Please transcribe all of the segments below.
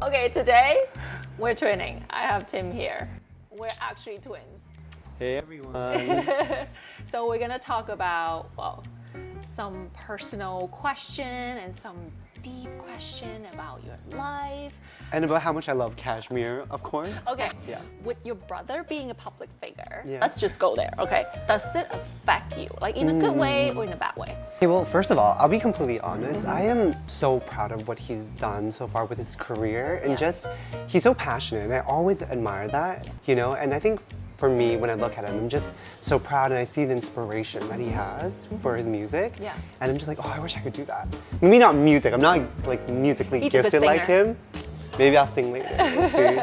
Okay, today we're twinning. I have Tim here. We're actually twins. Hey everyone. So we're gonna talk about, well, some personal question and some deep question about your life. And about how much I love Cashmere, of course. Okay, Yeah. with your brother being a public figure, Yeah. let's just go there, okay? Does it affect you, like in a good way or in a bad way? Okay, well, first of all, I'll be completely honest. I am so proud of what he's done so far with his career, and just he's so passionate, and I always admire that, you know. And I think for me, when I look at him, I'm just so proud, and I see the inspiration that he has for his music. Yeah. And I'm just like, oh, I wish I could do that. Maybe not music. I'm not like musically He's a good gifted like singer. him. Maybe I'll sing later. We'll see.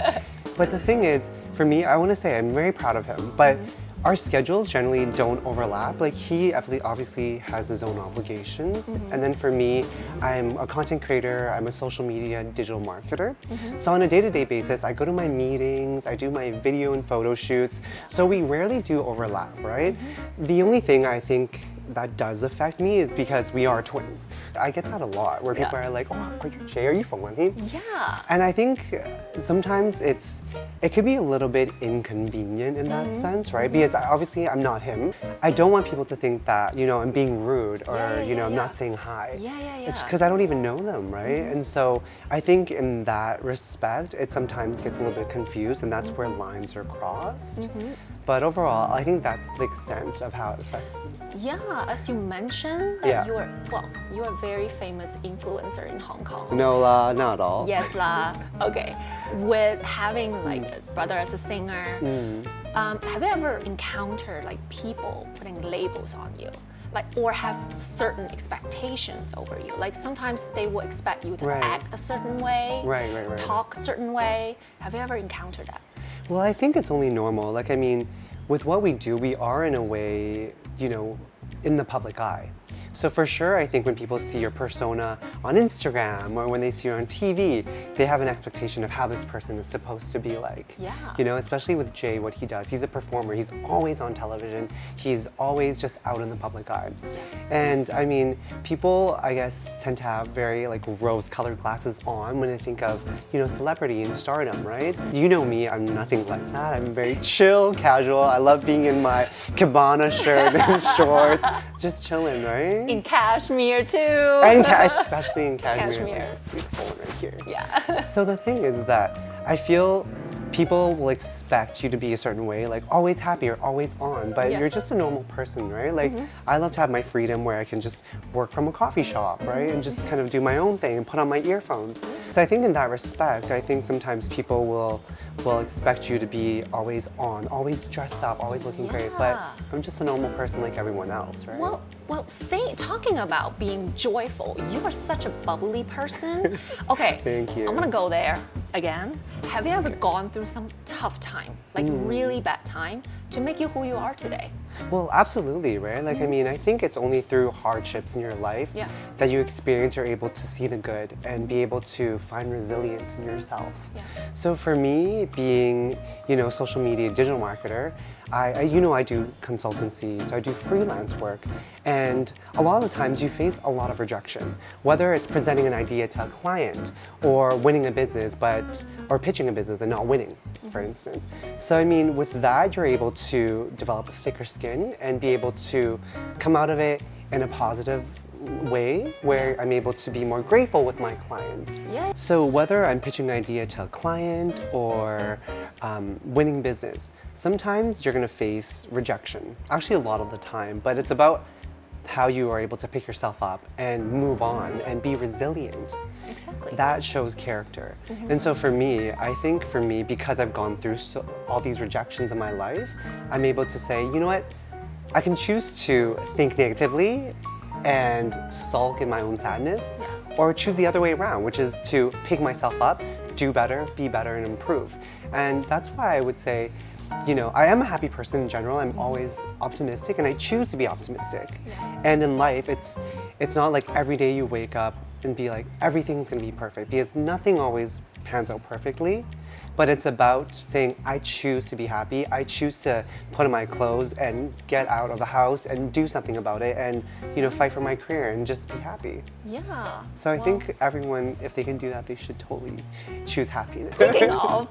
But the thing is, for me, I want to say I'm very proud of him. But our schedules generally don't overlap. Like he obviously has his own obligations. And then for me, I'm a content creator, I'm a social media digital marketer. So on a day-to-day basis, I go to my meetings, I do my video and photo shoots. So we rarely do overlap, right? The only thing I think that does affect me is because we are twins. I get that a lot where people are like, oh, are you Jay? Are you Fung-Discover? Yeah. And I think sometimes it could be a little bit inconvenient in that sense, right? Because obviously I'm not him. I don't want people to think that, you know, I'm being rude or, I'm not saying hi. It's because I don't even know them, right? And so I think in that respect, it sometimes gets a little bit confused, and that's where lines are crossed. But overall, I think that's the extent of how it affects me. Yeah, as you mentioned, that you're a very famous influencer in Hong Kong. No, not all. Yes lah. Okay. With having like a brother as a singer, have you ever encountered like people putting labels on you? Like, or have certain expectations over you? Like sometimes they will expect you to act a certain way, Right. talk a certain way. Have you ever encountered that? Well, I think it's only normal. Like, I mean, with what we do, we are in a way, you know, in the public eye. So for sure, I think when people see your persona on Instagram or when they see you on TV, they have an expectation of how this person is supposed to be like. Yeah. You know, especially with Jay, what he does. He's a performer. He's always on television. He's always just out in the public eye. And I mean, people, I guess, tend to have very like rose-colored glasses on when they think of, you know, celebrity and stardom, right? You know me, I'm nothing like that. I'm very chill, casual. I love being in my cabana shirt and shorts, just chilling, right? In Cashmere too. And especially in Cashmere. Cashmere. This beautiful one right here. Yeah. So the thing is that I feel people will expect you to be a certain way, like always happy or always on, but you're just a normal person, right? Like I love to have my freedom where I can just work from a coffee shop, right? And just kind of do my own thing and put on my earphones. So I think in that respect, I think sometimes people will expect you to be always on, always dressed up, always looking great, but I'm just a normal person like everyone else, right? Well, talking about being joyful, you are such a bubbly person. Okay, Thank you. I'm gonna go there again. Have you ever gone through some tough time, like really bad time, to make you who you are today? Well, absolutely, right? Like, I mean, I think it's only through hardships in your life that you experience, you're able to see the good and be able to find resilience in yourself. So for me, being, you know, social media digital marketer, I do consultancy, so I do freelance work, and a lot of the times you face a lot of rejection, whether it's presenting an idea to a client or winning a business, or pitching a business and not winning, for instance. So I mean, with that, you're able to develop a thicker skin and be able to come out of it in a positive way where I'm able to be more grateful with my clients. So whether I'm pitching an idea to a client or winning business, sometimes you're gonna face rejection. Actually, a lot of the time, but it's about how you are able to pick yourself up and move on and be resilient. Exactly. That shows character. And so for me, I think for me, because I've gone through all these rejections in my life, I'm able to say, you know what? I can choose to think negatively and sulk in my own sadness, or choose the other way around, which is to pick myself up, do better, be better, and improve. And that's why I would say, you know, I am a happy person in general. I'm always optimistic, and I choose to be optimistic. And in life, it's not like every day you wake up and be like, everything's gonna be perfect, because nothing always pans out perfectly. but it's about saying, I choose to be happy. I choose to put on my clothes and get out of the house and do something about it and, fight for my career and just be happy. Yeah. So I think everyone, if they can do that, they should totally choose happiness. Speaking of,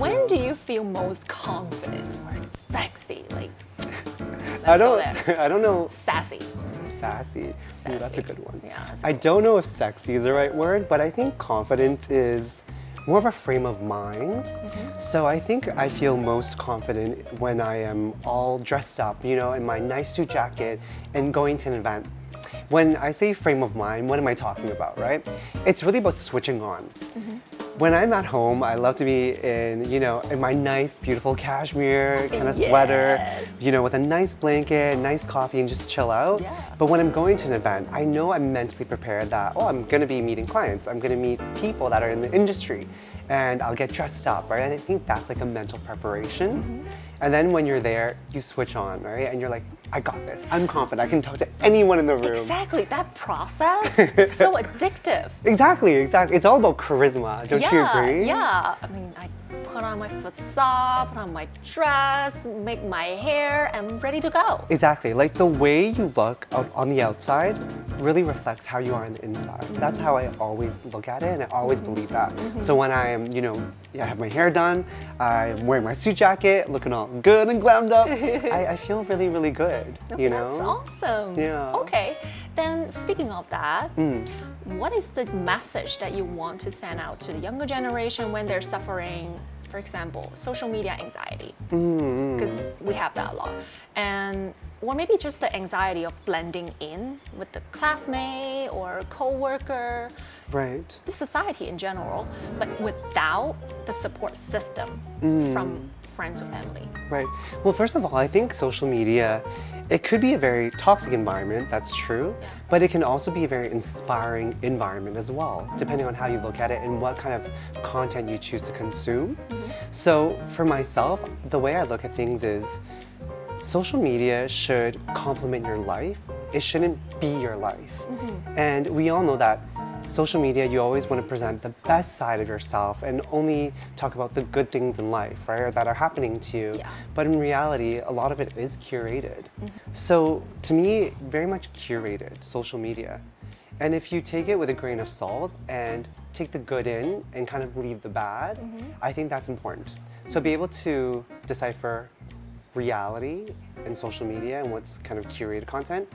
when do you feel most confident or sexy? Like, I don't know. Sassy. Sassy. Ooh, that's a good one. Yeah, I don't know if sexy is the right word, but I think confident is more of a frame of mind. So I think I feel most confident when I am all dressed up, in my nice suit jacket and going to an event. When I say frame of mind, what am I talking about, right? It's really about switching on. When I'm at home, I love to be in my nice, beautiful cashmere kind of sweater, with a nice blanket, nice coffee, and just chill out. Yeah. But when I'm going to an event, I know I'm mentally prepared that, I'm gonna be meeting clients, I'm gonna meet people that are in the industry, and I'll get dressed up, right? And I think that's like a mental preparation. And then when you're there, you switch on, right? And you're like, I got this. I'm confident. I can talk to anyone in the room. Exactly. That process is so addictive. Exactly. It's all about charisma. Don't you agree? Yeah. I mean, I put on my facade, put on my dress, make my hair, and I'm ready to go. Exactly. Like the way you look out on the outside really reflects how you are on the inside. That's how I always look at it, and I always believe that. So when I am, I have my hair done, I'm wearing my suit jacket, looking all good and glammed up, I feel really, really good, That's awesome. Yeah. Okay, then speaking of that, what is the message that you want to send out to the younger generation when they're suffering, for example, social media anxiety? Because we have that a lot. Or maybe just the anxiety of blending in with the classmate or coworker. Right. The society in general, like without the support system from friends or family. Right. Well, first of all, I think social media, it could be a very toxic environment, that's true, but it can also be a very inspiring environment as well, depending on how you look at it and what kind of content you choose to consume. So for myself, the way I look at things is social media should complement your life. It shouldn't be your life. And we all know that social media, you always want to present the best side of yourself and only talk about the good things in life, right, or that are happening to you. But in reality, a lot of it is curated. So to me, very much curated social media. And if you take it with a grain of salt and take the good in and kind of leave the bad, I think that's important. So be able to decipher reality in social media and what's kind of curated content.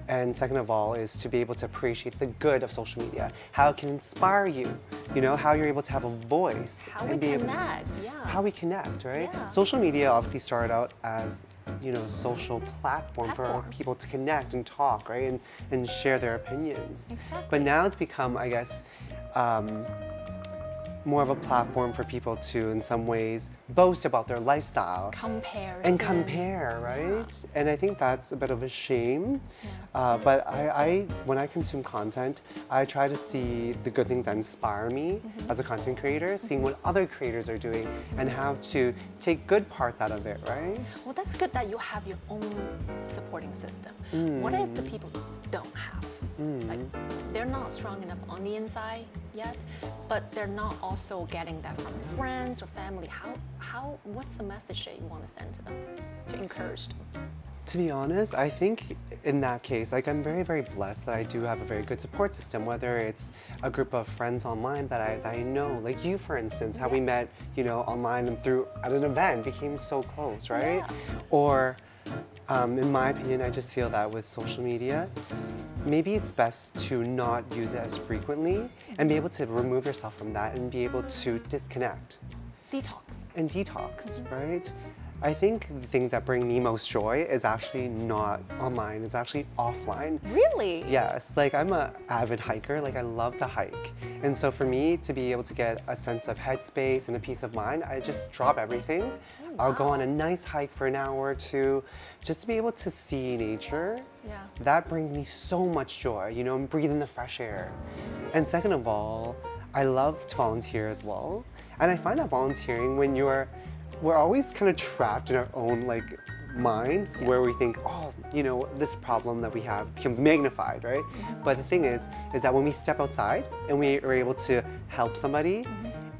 And second of all is to be able to appreciate the good of social media, how it can inspire you, how you're able to have a voice. How we connect, How we connect, right? Yeah. Social media obviously started out as, social platform for people to connect and talk, right? And share their opinions. Exactly. But now it's become, I guess, more of a platform for people to, in some ways, boast about their lifestyle. Compare, right? And I think that's a bit of a shame. But when I consume content, I try to see the good things that inspire me as a content creator, seeing what other creators are doing and how to take good parts out of it, right? Well, that's good that you have your own supporting system. What if the people don't have? Like, they're not strong enough on the inside yet, but they're not also getting that from friends or family. What's the message that you want to send to them to encourage them? To be honest, I think in that case, like I'm very, very blessed that I do have a very good support system, whether it's a group of friends online that I know, like you, for instance, how we met, online and at an event, became so close, right? Or, in my opinion, I just feel that with social media, maybe it's best to not use it as frequently and be able to remove yourself from that and be able to disconnect. Detox, right? I think the things that bring me most joy is actually not online, it's actually offline. Really? Yes, like I'm an avid hiker, like I love to hike. And so for me to be able to get a sense of headspace and a peace of mind, I just drop everything. I'll go on a nice hike for an hour or two, just to be able to see nature. That brings me so much joy, and breathing the fresh air. And second of all, I love to volunteer as well. And I find that volunteering when we're always kind of trapped in our own minds where we think, this problem that we have becomes magnified, right? But the thing is that when we step outside and we are able to help somebody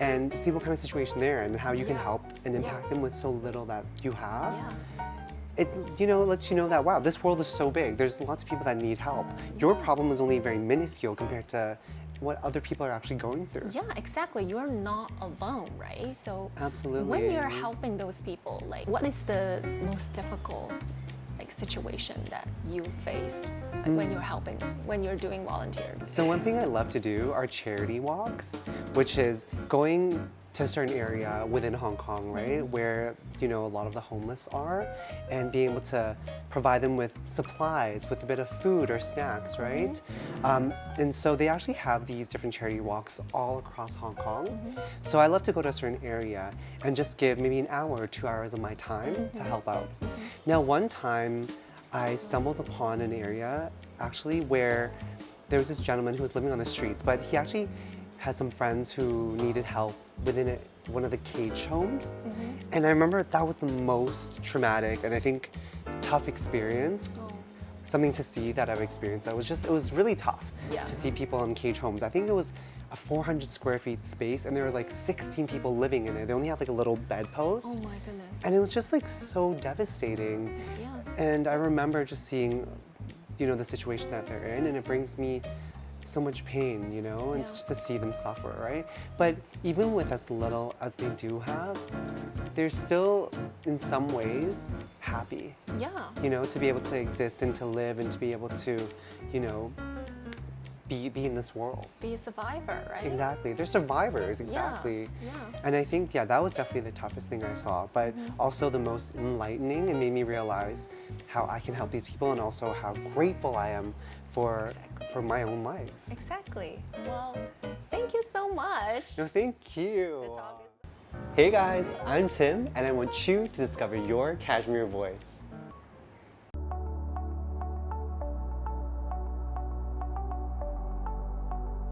and see what kind of situation they're in and how you can help and impact them with so little that you have. It, you know, lets you know that, wow, this world is so big. There's lots of people that need help. Your problem is only very minuscule compared to what other people are actually going through. Yeah, exactly. You're not alone, right? So absolutely. When you're helping those people, like, what is the most difficult situation that you face when you're helping, when you're doing volunteer? So one thing I love to do are charity walks, which is going to a certain area within Hong Kong, right, where, you know, a lot of the homeless are, and being able to provide them with supplies, with a bit of food or snacks, right? And so they actually have these different charity walks all across Hong Kong. So I love to go to a certain area and just give maybe an hour or 2 hours of my time to help out. Now, one time I stumbled upon an area actually where there was this gentleman who was living on the streets, but he actually had some friends who needed help within one of the cage homes. And I remember that was the most traumatic and I think tough experience. Something to see that I've experienced. It was really tough to see people in cage homes. I think it was a 400 square feet space and there were like 16 people living in it. They only had like a little bedpost. Oh my goodness. And it was just like so devastating. And I remember just seeing, you know, the situation that they're in, and it brings me so much pain, you know, and just to see them suffer, right? But even with as little as they do have, they're still in some ways happy. You know, to be able to exist and to live and to be able to, you know, be in this world. Be a survivor, right? Exactly. They're survivors, exactly. And I think, that was definitely the toughest thing I saw, but also the most enlightening and made me realize how I can help these people and also how grateful I am for my own life. Exactly. Well, thank you so much. No, thank you. Hey guys, I'm Tim, and I want you to discover your Cashmere voice.